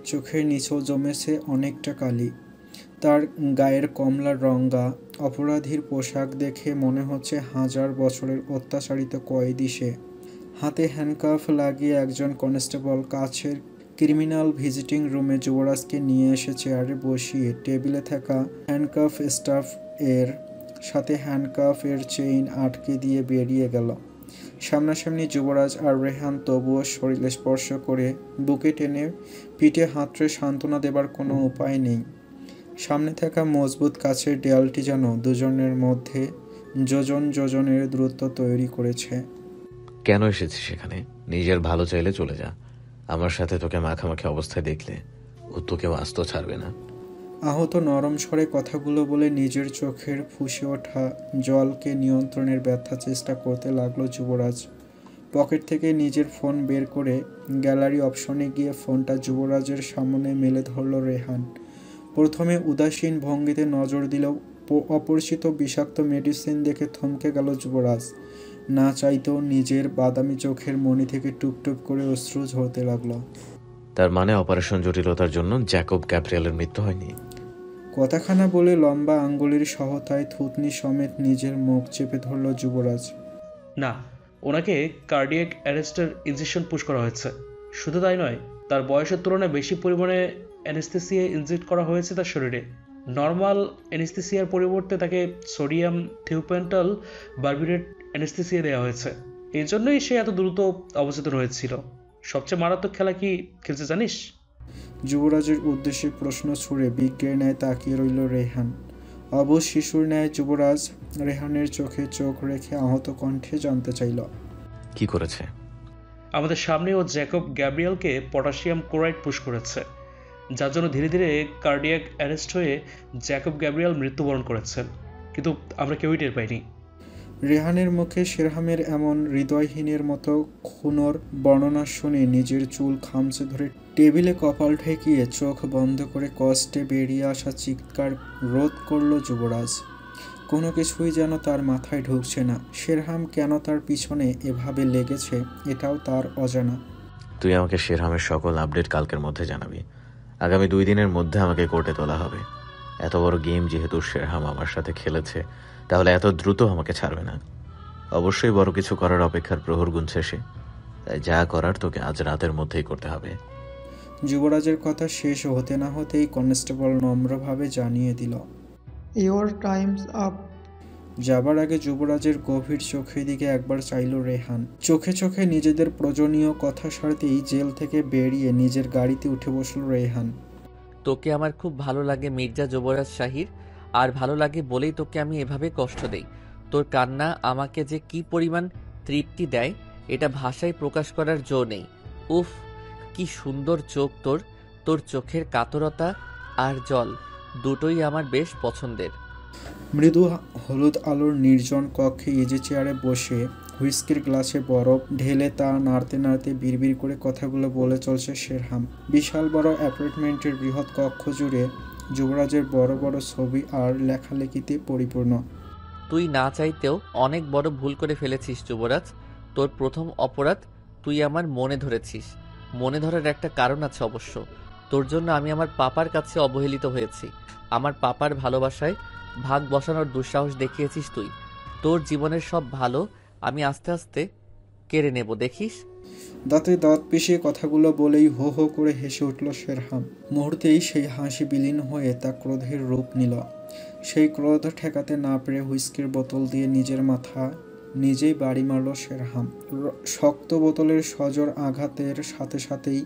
চোখের নিচেও জমেছে অনেকটা কালি। তার গায়ের কমলা রঙা অপরাধীর পোশাক দেখে মনে হচ্ছে 1000 বছরের অত্যাচারিত কয়েদি সে। হাতে হ্যান্ডকাফ লাগিয়ে একজন কনস্টেবল কাছের ক্রিমিনাল ভিজিটিং রুমে যুবরাজকে নিয়ে এসে চেয়ারে বসিয়ে টেবিলে থাকা হ্যান্ডকাফ স্টাফ এর সাথে হ্যান্ডকাফ এর চেইন আটকে দিয়ে বেরিয়ে গেল। সামনাসামনি যুবরাজ আর রেহান তবুও শরীরে স্পর্শ করে বুকে টেনে পিঠে হাতড়ে সান্ত্বনা দেবার কোনো উপায় নেই। সামনে থাকা মজবুত কাছের দেয়ালটি যেন দুজনের মধ্যে যোজন যোজনের দূরত্ব তৈরি করেছে। কেন এসেছিস সেখানে? নিজের ভালো চাইলে চলে যা। আমার সাথে তোকে মাখামাখি অবস্থায় দেখলে ও তোকেও আস্ত ছাড়বে না। আহত নরম স্বরে কথাগুলো বলে নিজের চোখের ফুঁসে ওঠা জলকে নিয়ন্ত্রণের ব্যর্থ চেষ্টা করতে লাগলো যুবরাজ। পকেট থেকে নিজের ফোন বের করে গ্যালারি অপশনে গিয়ে ফোনটা যুবরাজের সামনে মেলে ধরল রেহান। প্রথমে উদাসীন ভঙ্গিতে নজর দিলেও অপরিচিত বিষাক্ত মেডিসিন দেখে থমকে গেল যুবরাজ। না চাইতেও নিজের বাদামি চোখের মণি থেকে টুপটুপ করে অশ্রু ঝরতে লাগলো। তার মানে অপারেশন জটিলতার জন্য জ্যাকব গ্যাব্রিয়েলের মৃত্যু হয়নি? কথাখানা বলে লম্বা আঙ্গুলের সহায়তায় থুতনি সমেত নিজের মুখ চেপে ধরল যুবরাজ। না, ওনাকে কার্ডিয়াক অ্যারেস্টের ইনজেকশন পুশ করা হয়েছে। শুধু তাই নয়, তার বয়সের তুলনায় বেশি পরিমাণে অ্যানেস্থেসিয়া ইনজেক্ট করা হয়েছে তার শরীরে। নর্মাল অ্যানেস্থেসিয়ার পরিবর্তে তাকে সোডিয়াম থিওপেন্টাল বারবিরেট অ্যানেস্থেসিয়া দেওয়া হয়েছে। এই জন্যই সে এত দ্রুত অবচেতন হয়েছিল। সবচেয়ে মারাত্মক খেলা কি খেলছে জানিস? যুবরাজের উদ্দেশ্যে প্রশ্ন ছুড়ে বিজ্ঞের ন্যায় তাকিয়ে রইল রেহান। অবশ শিশুর ন্যায় যুবরাজ রেহানের চোখে চোখ রেখে আহত কণ্ঠে জানতে চাইল, কি করেছে? আমাদের সামনে ও জ্যাকব গ্যাব্রিয়েলকে পটাশিয়াম ক্লোরাইড পুশ করেছে, যার জন্য ধীরে ধীরে কার্ডিয়াক অ্যারেস্ট হয়ে জ্যাকব গ্যাব্রিয়েল মৃত্যুবরণ করেছেন, কিন্তু আমরা কেউই টের পাইনি। রেহানের মুখে শেরহামের এমন হৃদয়হীনের মতো খুনোর বর্ণনা শুনে নিজের চুল খামচে ধরে টেবিলে কপাল ঠেকিয়ে চোখ বন্ধ করে কষ্টে বেরিয়ে আসা চিৎকার রোধ করল যুবরাজ। কোনো কিছুই যেন তার মাথায় ঢুকছে না। শেরহাম কেন তার পিছনে এভাবে লেগেছে এটাও তার অজানা। তুই আমাকে শেরহামের সকল আপডেট কালকের মধ্যে জানাবি। আগামী 2 দিনের মধ্যে আমাকে কোর্টে তোলা হবে। এত বড় গেম যেহেতু শেরহাম আমার সাথে খেলেছে, তাহলে এত দ্রুত আমাকে ছাড়বে না। অবশ্যই বড় কিছু করার অপেক্ষার প্রহর গুনছে সে, তাই যা করার তোকে আজ রাতের মধ্যেই করতে হবে। যুবরাজের কথা শেষ হতে না হতেই কনস্টেবল নম্রভাবে জানিয়ে দিল, ইওর টাইমস আপ। যাবার আগে যুবরাজের গভীর চোখের দিকে একবার চাইল রেহান। চোখে চোখে নিজেদের প্রয়োজনীয় কথা সারতেই জেল থেকে বেরিয়ে নিজের গাড়িতে উঠে বসল রেহান। তোকে আমার খুব ভালো লাগে মির্জা যুবরাজ শাহির, আর ভালো লাগে বলেই তোকে আমি এভাবে কষ্ট দেই। তোর কান্না আমাকে যে কি পরিমাণ তৃপ্তি দেয় এটা ভাষায় প্রকাশ করার জো নেই। উফ, কি সুন্দর চোখ তোর। তোর চোখের কাতরতা আর জল দুটোই আমার বেশ পছন্দের। মৃদু হলুদ আলোর নির্জন কক্ষে ইজি চেয়ারে বসে হুইস্কির গ্লাসে বরফ ঢেলে তা নাড়তে নাড়তে বিড়বিড় করে কথাগুলো বলে চলছে শেরহাম। বিশাল বড় অ্যাপার্টমেন্টের বৃহৎ কক্ষ জুড়ে যুবরাজের বড় বড় ছবি আর লেখালেখিতে পরিপূর্ণ। তুই না চাইতেও অনেক বড় ভুল করে ফেলেছিস যুবরাজ। তোর প্রথম অপরাধ তুই আমার মনে ধরেছিস। মনে ধরার একটা কারণ আছে অবশ্য। তোর জন্য আমি আমার পাপার কাছে অবহেলিত হয়েছি। আমার পাপার ভালোবাসায় ভাগ বসানোর দুঃসাহস দেখিয়েছিস তুই। তোর জীবনের সব ভালো আমি আস্তে আস্তে কেড়ে নেব, দেখিস। দাঁতে দাঁত পিষিয়ে কথাগুলো বলেই হো হো করে হেসে উঠল শেরহাম। মুহূর্তেই সেই হাসি বিলীন হয়ে তা ক্রোধের রূপ নিল। সেই ক্রোধ ঠেকাতে না পেরে হুইস্কির বোতল দিয়ে নিজের মাথা নিজেই বাড়ি মারল শেরহাম। শক্ত বোতলের সজোর আঘাতের সাথে সাথেই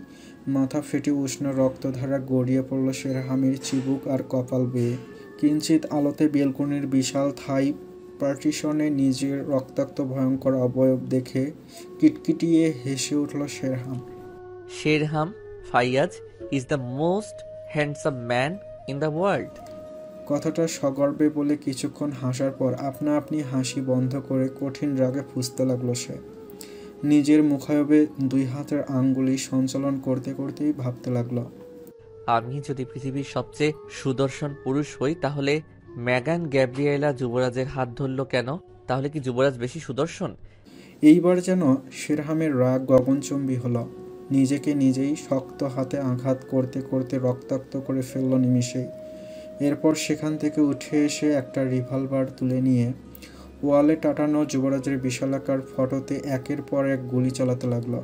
মাথা ফেটে উষ্ণ রক্তধারা গড়িয়ে পড়ল শেরহামের চিবুক আর কপাল বেয়ে। কিঞ্চিত আলোতে বেলকনির বিশাল থাই পার্টিশনে নিজের রক্তাক্ত ভয়ঙ্কর অবয়ব দেখে কিটকিটিয়ে হেসে উঠল Sherham. Sherham Fayaz is the most handsome man in the world. কথাটা সগর্বে বলে কিছুক্ষণ হাসার পর আপনা আপনি হাসি বন্ধ করে কঠিন রাগে ফুঁসতে লাগলো সে। নিজের মুখায়বে 2 হাতের আঙ্গুলি সঞ্চালন করতে করতেই ভাবতে লাগলো, আমি যদি পৃথিবীর সবচেয়ে সুদর্শন পুরুষ হই তাহলে ম্যাগান গ্যাব্রিয়েলা যুবরাজের হাত ধরল কেন? তাহলে কি যুবরাজ বেশি সুদর্শন? এইবার যেন শেরহামের রাগ গগনচুম্বী হলো। নিজেকে নিজেই শক্ত হাতে আঘাত করতে করতে রক্তাক্ত করে ফেলল নিমিষেই। এরপর সেখান থেকে উঠে এসে একটা রিভলভার তুলে নিয়ে ওয়ালে টাটানো যুবরাজের বিশালাকার ফটোতে একের পর এক গুলি চালাতে লাগলো।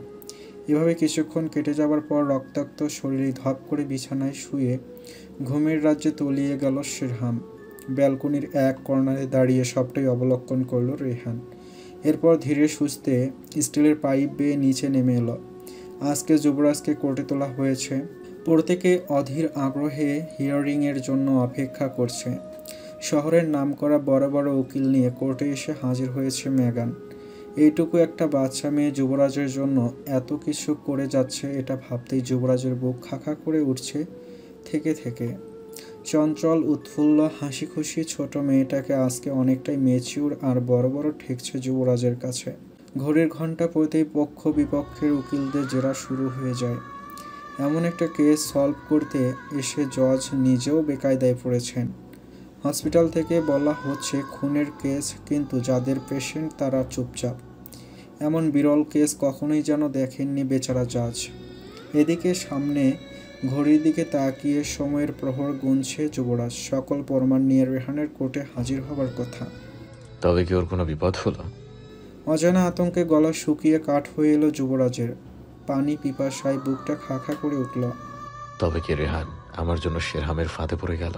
এভাবে কিছুক্ষণ কেটে যাবার পর রক্তাক্ত শরীরে ধপ করে বিছানায় শুয়ে ঘুমের রাজ্যে তলিয়ে গেল শেরহাম। ব্যালকনির এক কর্নারে দাঁড়িয়ে সবটাই অবলোকন করল রেহান। এরপর ধীরে সুস্থে স্টিলের পাইপ বেয়ে নিচে নেমে এলো। আজকে যুবরাজকে কোর্টে তোলা হয়েছে। প্রত্যেকে অধীর আগ্রহে হিয়ারিংয়ের জন্য অপেক্ষা করছে। শহরের নামকরা বড় বড় উকিল নিয়ে কোর্টে এসে হাজির হয়েছে মেগান। এইটুকু একটা বাচ্চা মেয়ে যুবরাজের জন্য এত কিছু করে যাচ্ছে, এটা ভাবতেই যুবরাজের বুক খাখা করে উঠছে থেকে থেকে। চঞ্চল উৎফুল্ল হাসি খুশি ছোট মেয়েটাকে আজকে অনেকটাই ম্যাচিউর আর বড় বড় ঠেকছে যুবরাজের কাছে। ঘড়ির ঘন্টা পড়তেই পক্ষ বিপক্ষের উকিলদের জেরা শুরু হয়ে যায়। এমন একটা কেস সলভ করতে এসে জজ নিজেও বেকায়দায় পড়েছেন। হসপিটাল থেকে বলা হচ্ছে খুনের কেস, কিন্তু যাদের পেশেন্ট তারা চুপচাপ। এমন বিরল কেস কখনোই যেন দেখেননি বেচারা জাজ। এদিকে সামনে ঘড়ির দিকে তাকিয়ে সময়ের প্রহর গুনছে যুবরাজ। সকল প্রমাণ নিয়ে রেহানের কোর্টে হাজির হবার কথা। তবে কি ওর কোনো বিপদ হলো? অজানা আতঙ্কে গলা শুকিয়ে কাঠ হয়ে এলো যুবরাজের। পানি পিপাসায় বুকটা খা খা করে উঠল। তবে কি রেহান আমার জন্য শেরহামের ফাঁদে পড়ে গেল।